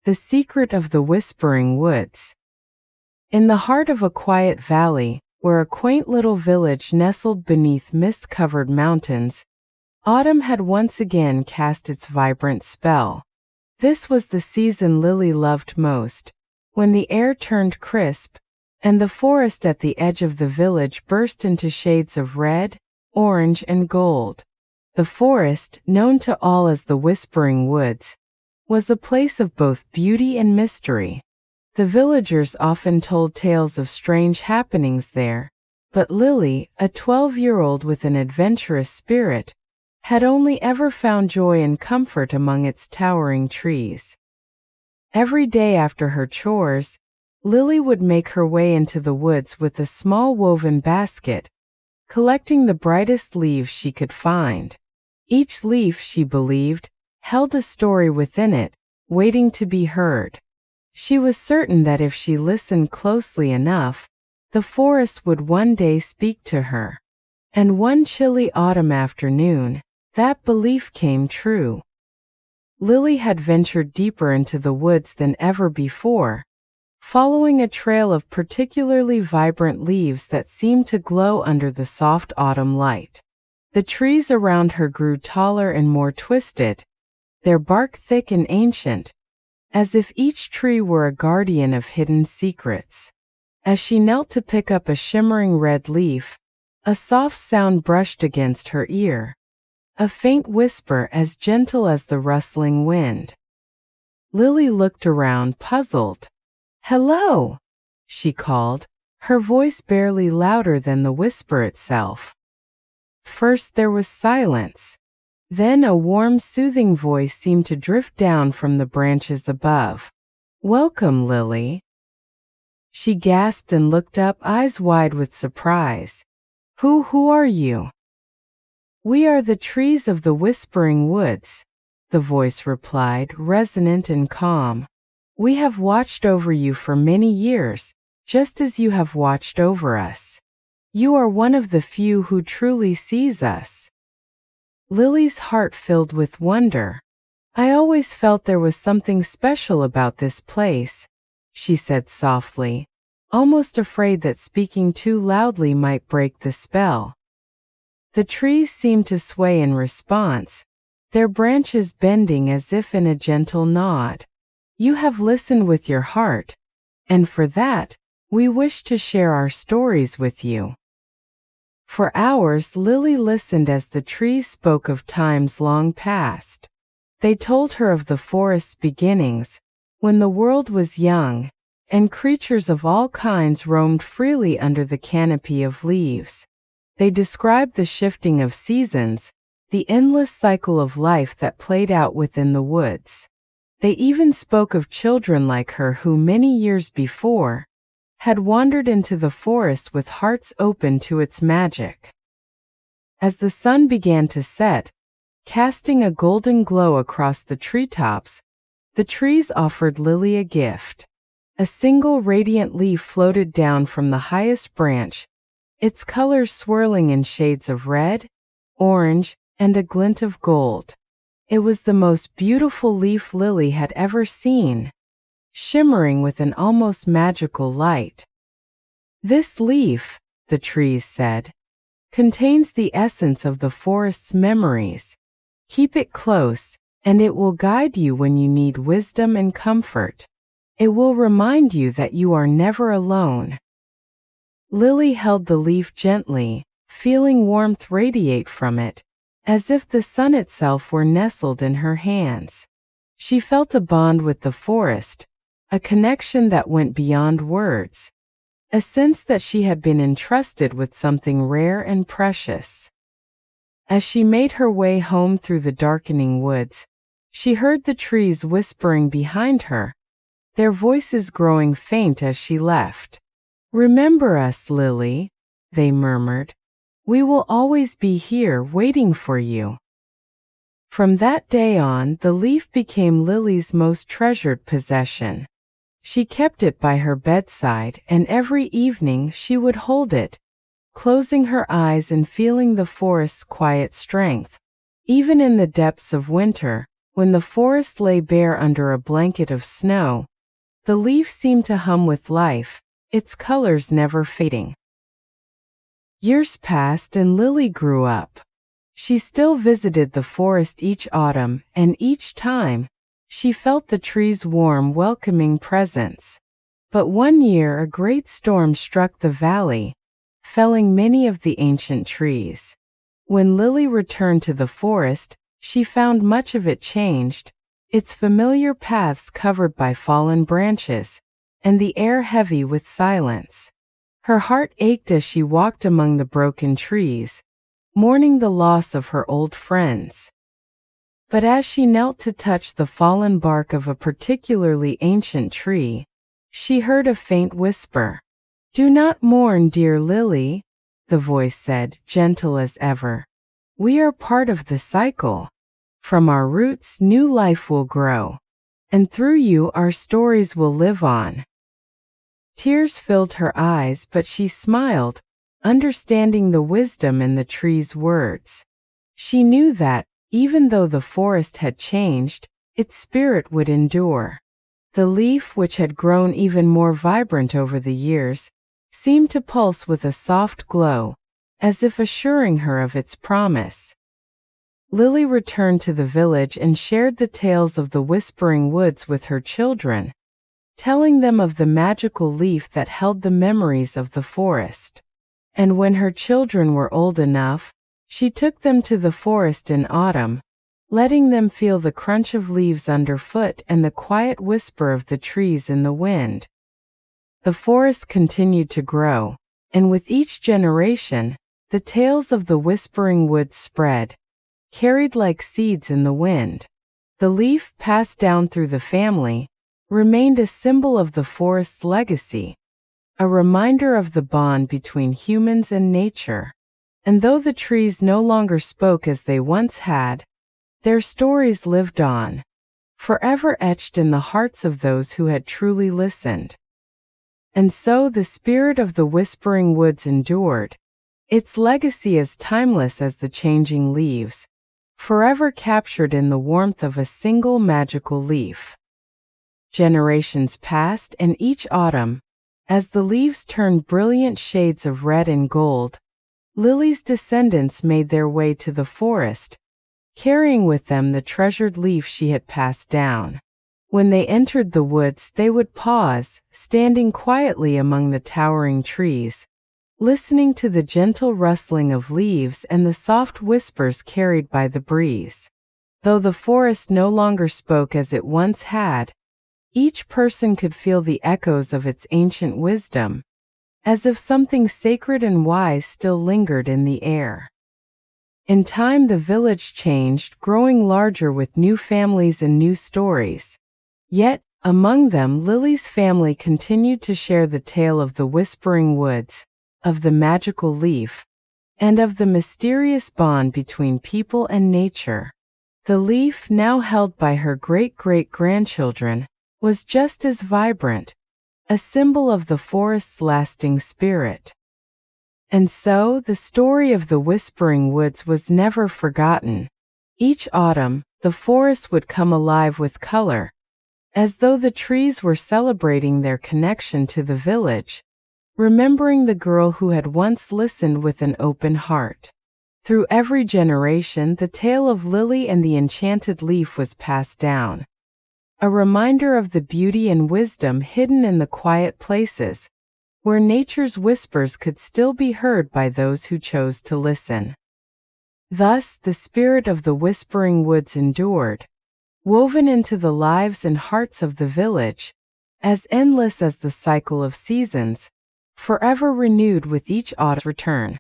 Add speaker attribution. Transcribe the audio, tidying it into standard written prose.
Speaker 1: The Secret of the Whispering Woods. In the heart of a quiet valley, where a quaint little village nestled beneath mist-covered mountains, autumn had once again cast its vibrant spell. This was the season Lily loved most, when the air turned crisp, and the forest at the edge of the village burst into shades of red, orange, and gold. The forest, known to all as the Whispering Woods, was a place of both beauty and mystery. The villagers often told tales of strange happenings there, but Lily, a 12-year-old with an adventurous spirit, had only ever found joy and comfort among its towering trees. Every day after her chores, Lily would make her way into the woods with a small woven basket, collecting the brightest leaves she could find. Each leaf, she believed, held a story within it, waiting to be heard. She was certain that if she listened closely enough, the forest would one day speak to her. And one chilly autumn afternoon, that belief came true. Lily had ventured deeper into the woods than ever before, following a trail of particularly vibrant leaves that seemed to glow under the soft autumn light. The trees around her grew taller and more twisted, their bark thick and ancient, as if each tree were a guardian of hidden secrets. As she knelt to pick up a shimmering red leaf, a soft sound brushed against her ear, a faint whisper as gentle as the rustling wind. Lily looked around, puzzled. "Hello," she called, her voice barely louder than the whisper itself. First there was silence. Then a warm, soothing voice seemed to drift down from the branches above. "Welcome, Lily." She gasped and looked up, eyes wide with surprise. Who are you?" "We are the trees of the Whispering Woods," the voice replied, resonant and calm. "We have watched over you for many years, just as you have watched over us. You are one of the few who truly sees us." Lily's heart filled with wonder. "I always felt there was something special about this place," she said softly, almost afraid that speaking too loudly might break the spell. The trees seemed to sway in response, their branches bending as if in a gentle nod. "You have listened with your heart, and for that, we wish to share our stories with you." For hours Lily listened as the trees spoke of times long past. They told her of the forest's beginnings, when the world was young, and creatures of all kinds roamed freely under the canopy of leaves. They described the shifting of seasons, the endless cycle of life that played out within the woods. They even spoke of children like her who many years before had wandered into the forest with hearts open to its magic. As the sun began to set, casting a golden glow across the treetops, the trees offered Lily a gift. A single radiant leaf floated down from the highest branch, its colors swirling in shades of red, orange, and a glint of gold. It was the most beautiful leaf Lily had ever seen, shimmering with an almost magical light. "This leaf," the trees said, "contains the essence of the forest's memories. Keep it close, and it will guide you when you need wisdom and comfort. It will remind you that you are never alone." Lily held the leaf gently, feeling warmth radiate from it, as if the sun itself were nestled in her hands. She felt a bond with the forest, a connection that went beyond words, a sense that she had been entrusted with something rare and precious. As she made her way home through the darkening woods, she heard the trees whispering behind her, their voices growing faint as she left. "Remember us, Lily," they murmured. "We will always be here waiting for you." From that day on, the leaf became Lily's most treasured possession. She kept it by her bedside, and every evening she would hold it, closing her eyes and feeling the forest's quiet strength. Even in the depths of winter, when the forest lay bare under a blanket of snow, the leaf seemed to hum with life, its colors never fading. Years passed and Lily grew up. She still visited the forest each autumn, and each time, she felt the trees' warm, welcoming presence. But one year a great storm struck the valley, felling many of the ancient trees. When Lily returned to the forest, she found much of it changed, its familiar paths covered by fallen branches, and the air heavy with silence. Her heart ached as she walked among the broken trees, mourning the loss of her old friends. But as she knelt to touch the fallen bark of a particularly ancient tree, she heard a faint whisper. "Do not mourn, dear Lily," the voice said, gentle as ever. "We are part of the cycle. From our roots new life will grow, and through you our stories will live on." Tears filled her eyes, but she smiled, understanding the wisdom in the tree's words. She knew that, even though the forest had changed, its spirit would endure. The leaf, which had grown even more vibrant over the years, seemed to pulse with a soft glow, as if assuring her of its promise. Lily returned to the village and shared the tales of the Whispering Woods with her children, telling them of the magical leaf that held the memories of the forest. And when her children were old enough, she took them to the forest in autumn, letting them feel the crunch of leaves underfoot and the quiet whisper of the trees in the wind. The forest continued to grow, and with each generation, the tales of the Whispering Woods spread, carried like seeds in the wind. The leaf passed down through the family remained a symbol of the forest's legacy, a reminder of the bond between humans and nature. And though the trees no longer spoke as they once had, their stories lived on, forever etched in the hearts of those who had truly listened. And so the spirit of the Whispering Woods endured, its legacy as timeless as the changing leaves, forever captured in the warmth of a single magical leaf. Generations passed, and each autumn, as the leaves turned brilliant shades of red and gold, Lily's descendants made their way to the forest, carrying with them the treasured leaf she had passed down. When they entered the woods, they would pause, standing quietly among the towering trees, listening to the gentle rustling of leaves and the soft whispers carried by the breeze. Though the forest no longer spoke as it once had, each person could feel the echoes of its ancient wisdom, as if something sacred and wise still lingered in the air. In time, the village changed, growing larger with new families and new stories. Yet, among them, Lily's family continued to share the tale of the Whispering Woods, of the magical leaf, and of the mysterious bond between people and nature. The leaf, now held by her great-great-grandchildren, was just as vibrant, a symbol of the forest's lasting spirit. And so, the story of the Whispering Woods was never forgotten. Each autumn, the forest would come alive with color, as though the trees were celebrating their connection to the village, remembering the girl who had once listened with an open heart. Through every generation, the tale of Lily and the enchanted leaf was passed down, a reminder of the beauty and wisdom hidden in the quiet places, where nature's whispers could still be heard by those who chose to listen. Thus, the spirit of the Whispering Woods endured, woven into the lives and hearts of the village, as endless as the cycle of seasons, forever renewed with each autumn's return.